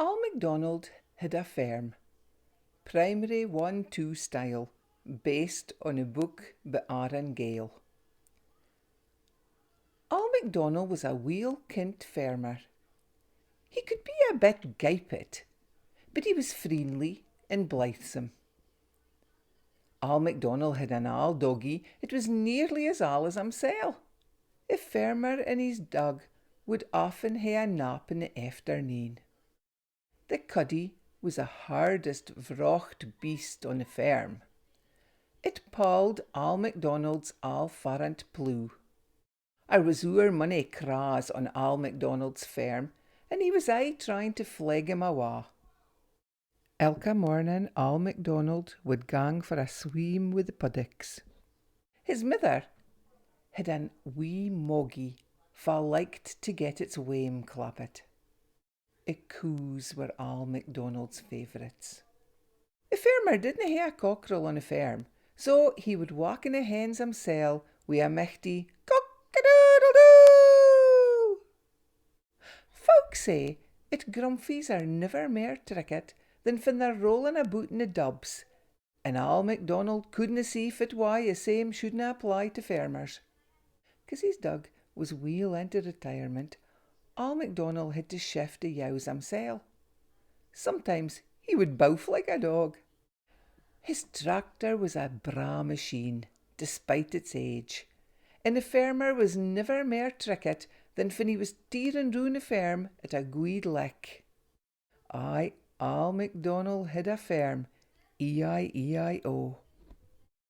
Al MacDonald had a firm, primary 1-2 style, based on a book by Aaron Gale. Al MacDonald was a weel kent farmer. He could be a bit gapit, but he was friendly and blithesome. Al MacDonald had an auld doggie, it was nearly as auld as himsel'. The farmer and his dog would often hae a nap in the afternoon. The cuddy was the hardest vrocht beast on the farm. It pawed Al MacDonald's all-farrant pleugh. There was ower mony craws on Al MacDonald's farm, and he was aye trying to fleg him awa. Elka morning Al MacDonald would gang for a swim with the puddocks. His mither had an wee moggie fa liked to get its wame clappit. Coos were Al MacDonald's favourites. The farmer didna hae a cockerel on the farm, so he would walk in the hens himsel' wi' a michty cock-a-doodle-doo. Folk say it grumphies are never mair trickit than fin they're rolling aboot in the dubs, and Al MacDonald couldna see fit why the same shouldna apply to farmers. 'Cause his dog was weel into retirement, Al MacDonald had to shift the yows himsel'. Sometimes he would bouf like a dog. His tractor was a braw machine, despite its age, and the farmer was never mair trickit than fin he was tearing round the farm at a guid lick. Aye, Al MacDonald had a farm, E-I-E-I-O.